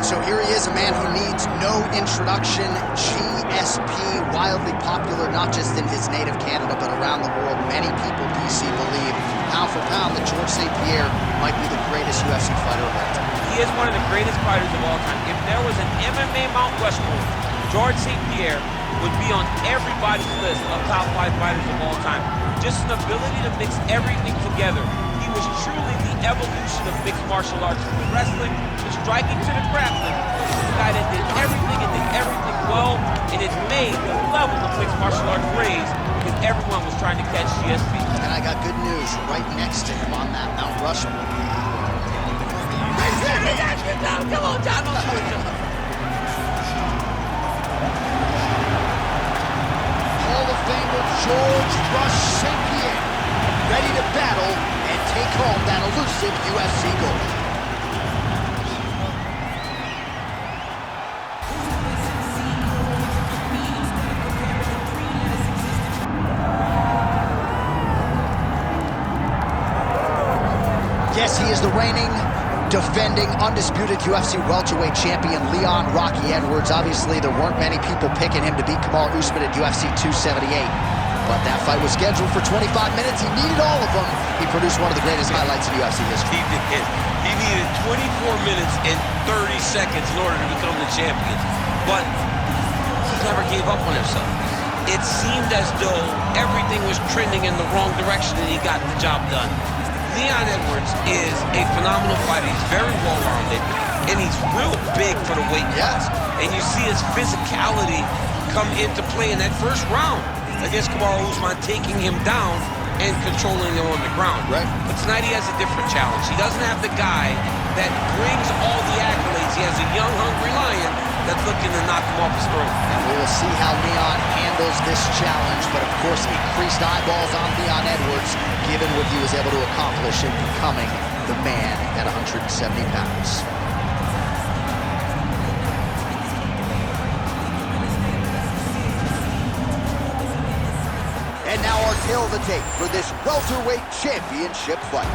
So here he is, a man who needs no introduction. GSP, wildly popular, not just in his native Canada, but around the world. Many people, DC, believe, pound for pound, that George St-Pierre might be the greatest UFC fighter of all time. He is one of the greatest fighters of all time. If there was an MMA Mount Rushmore, George St-Pierre would be on everybody's list of top 5 fighters of all time. Just an ability to mix everything together. He was truly the evolution of mixed martial arts, from the wrestling, the striking, to the grappling. The guy that did everything and did everything well, and it made the level of mixed martial arts raise because everyone was trying to catch GSP. And I got good news right next to him on that Mount Rushmore. Come on, John. Hall of Famer George Rush St-Pierre, ready to battle and take home that elusive UFC gold. Yes, he is the reigning, defending, undisputed UFC welterweight champion, Leon Rocky Edwards. Obviously, there weren't many people picking him to beat Kamaru Usman at UFC 278. But that fight was scheduled for 25 minutes. He needed all of them. He produced one of the greatest highlights in UFC history. He did. He needed 24 minutes and 30 seconds in order to become the champion. But he never gave up on himself. It seemed as though everything was trending in the wrong direction and he got the job done. Leon Edwards is a phenomenal fighter. He's very well-rounded, and he's real big for the weight class. And you see his physicality come into play in that first round against Kamaru Usman, taking him down and controlling him on the ground. Right. But tonight he has a different challenge. He doesn't have the guy that brings all the accolades. He has a young, hungry lion that's looking to knock him off his throne. And we will see how Leon handles this challenge, but of course increased eyeballs on Leon Edwards, given what he was able to accomplish in becoming the man at 170 pounds. And now our tale of the tape for this welterweight championship fight.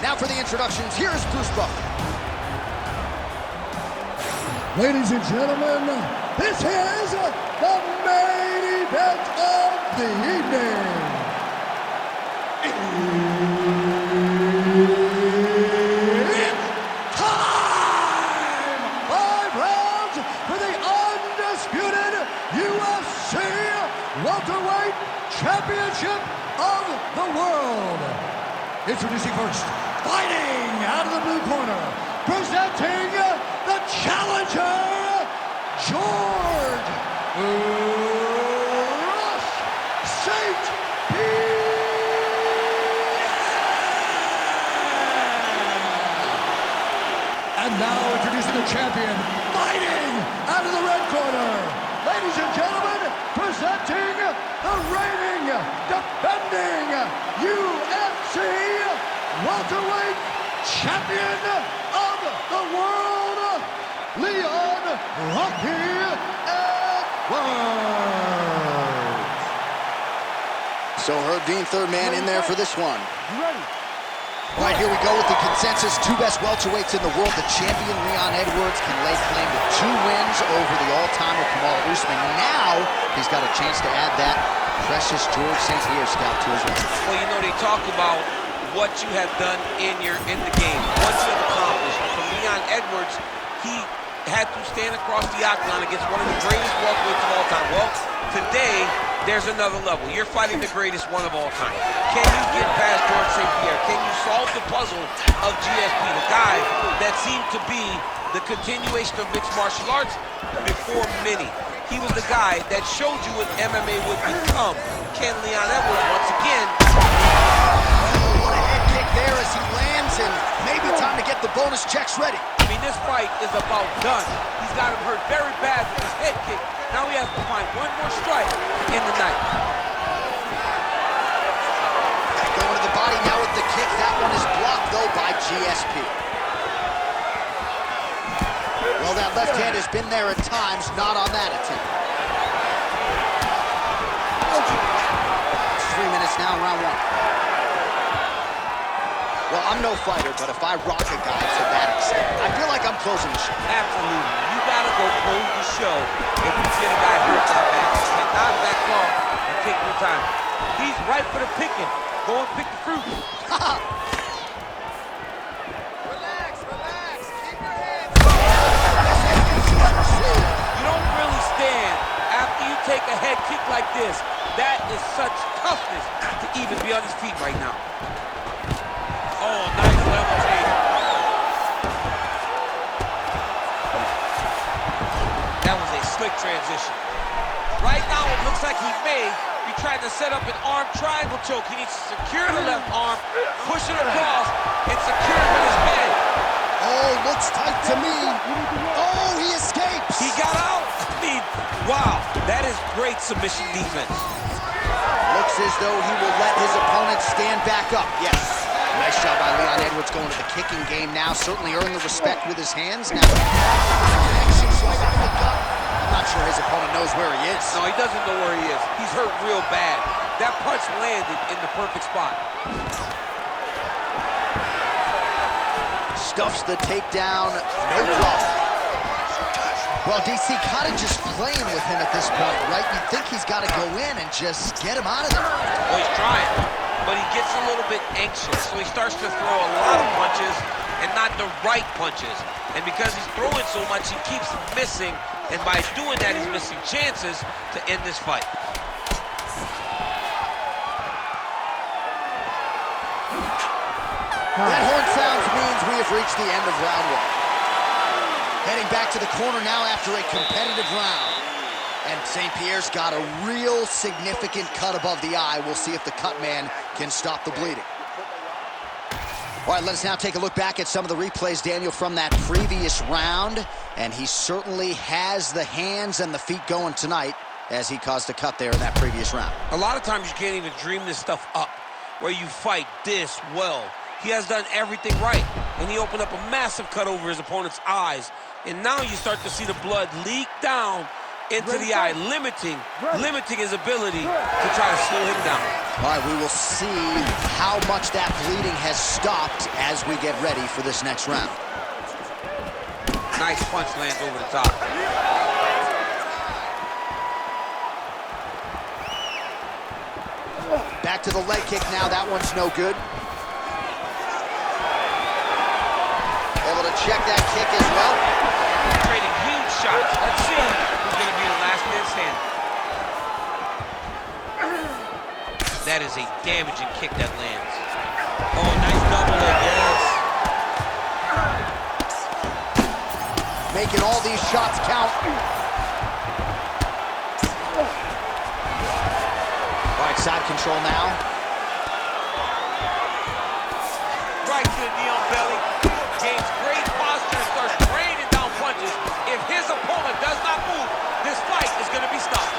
Now for the introductions, here's Bruce Buffer. Ladies and gentlemen, this is the main event of the evening. It's time! 5 rounds for the undisputed UFC welterweight championship of the world. Introducing first, fighting out of the blue corner, presenting the challenger, George Rush St-Pierre. And now introducing the champion, fighting out of the red corner. Ladies and gentlemen, presenting the reigning, defending UFC welterweight champion of the world, Leon Rocky Edwards. So Herb Dean, third man in there for this one. You ready? All right, here we go with the consensus. 2 best welterweights in the world. The champion, Leon Edwards, can lay claim to 2 wins over the all-timer Kamaru Usman. Now, he's got a chance to add that precious George St-Pierre scalp to his record. Well, you know, they talk about what you have done in the game, what you have accomplished. For Leon Edwards, he had to stand across the octagon against one of the greatest welterweights of all time. Well, today, there's another level. You're fighting the greatest one of all time. Can you get past George St-Pierre? Can you solve the puzzle of GSP, the guy that seemed to be the continuation of mixed martial arts before many? He was the guy that showed you what MMA would become. Can Leon Edwards once again? What a head kick there as he lands, and maybe time to get the bonus checks ready. I mean, this fight is about done. He's got him hurt very bad with his head kick. Now he has to find one more strike in the night. Going to the body now with the kick. That one is blocked, though, by GSP. Well, that left hand has been there at times, not on that attempt. It's 3 minutes now, round 1. Well, I'm no fighter, but if I rock a guy to that extent, I feel like I'm closing the show. Absolutely. You gotta go close the show if you get a guy hurt that bad. You cannot back off and take your time. He's right for the picking. Go and pick the fruit. Relax, relax. Keep your hands. You don't really stand after you take a head kick like this. That is such toughness to even be on his feet right now. Oh, nice level change. That was a slick transition. Right now, it looks like he may be trying to set up an arm triangle choke. He needs to secure the left arm, push it across, and secure it with his head. Oh, looks tight to me. Oh, he escapes. He got out. I mean, wow, that is great submission defense. Looks as though he will let his opponent stand back up. Yes. Nice job by Leon Edwards going to the kicking game now. Certainly earned the respect with his hands. Now, connections right up the gut. I'm not sure his opponent knows where he is. No, he doesn't know where he is. He's hurt real bad. That punch landed in the perfect spot. Stuffs the takedown, no problem. Well, DC kind of just playing with him at this point, right? You think he's got to go in and just get him out of there. Well, he's trying, but he gets a little bit anxious, so he starts to throw a lot of punches and not the right punches. And because he's throwing so much, he keeps missing, and by doing that, he's missing chances to end this fight. That horn sounds means we have reached the end of round one. Heading back to the corner now after a competitive round. And St-Pierre's got a real significant cut above the eye. We'll see if the cut man can stop the bleeding. All right, let us now take a look back at some of the replays, Daniel, from that previous round. And he certainly has the hands and the feet going tonight as he caused a cut there in that previous round. A lot of times you can't even dream this stuff up, where you fight this well. He has done everything right, and he opened up a massive cut over his opponent's eyes. And now you start to see the blood leak down into the eye, limiting his ability to try to slow him down. All right, we will see how much that bleeding has stopped as we get ready for this next round. Nice punch lands over the top. Back to the leg kick now. That one's no good. Able to check that kick as well. Trading huge shots. Let's see who's going to be the last man standing. That is a damaging kick that lands. Oh, nice double leg, yes. Making all these shots count. All right, side control now. Right to the knee on belly. Gains great posture and starts raining down punches. If his opponent does not move, this fight is going to be stopped.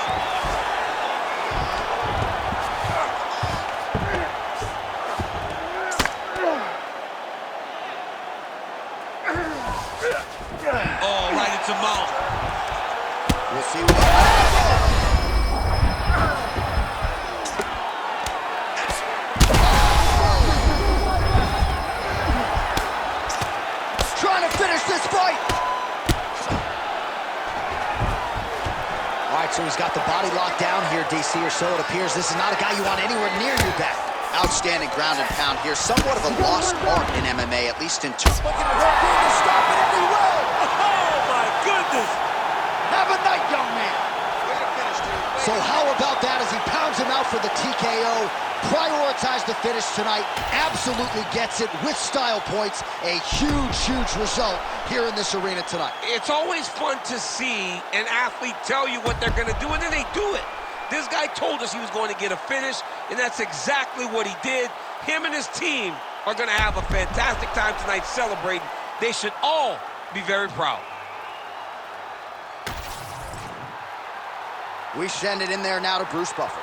Oh, right into mount. We'll see what trying to finish this fight. All right, so he's got the body locked down here, DC, or so it appears. This is not a guy you want anywhere near your back. Outstanding ground and pound here. Somewhat of a lost art in MMA, at least in two. Looking to work in to stop it if he will. Oh, my goodness. Have a night, young man. So how about that as he pounds him out for the TKO? Prioritized the finish tonight. Absolutely gets it with style points. A huge, huge result here in this arena tonight. It's always fun to see an athlete tell you what they're going to do, and then they do it. This guy told us he was going to get a finish, and that's exactly what he did. Him and his team are going to have a fantastic time tonight celebrating. They should all be very proud. We send it in there now to Bruce Buffer.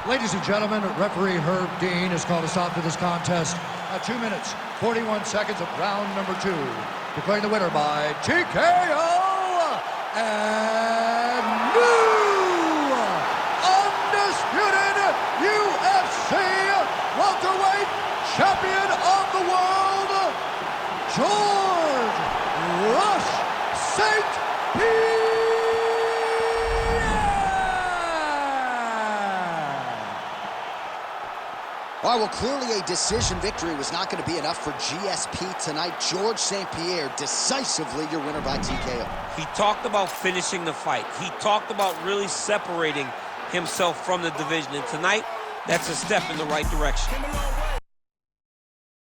Ladies and gentlemen, referee Herb Dean has called a stop to this contest at 2 minutes, 41 seconds of round number 2. Declaring the winner by TKO and new undisputed UFC welterweight champion of the world, George Rush St-Pierre! All right, well, clearly a decision victory was not going to be enough for GSP tonight. George St-Pierre, decisively your winner by TKO. He talked about finishing the fight. He talked about really separating himself from the division. And tonight, that's a step in the right direction.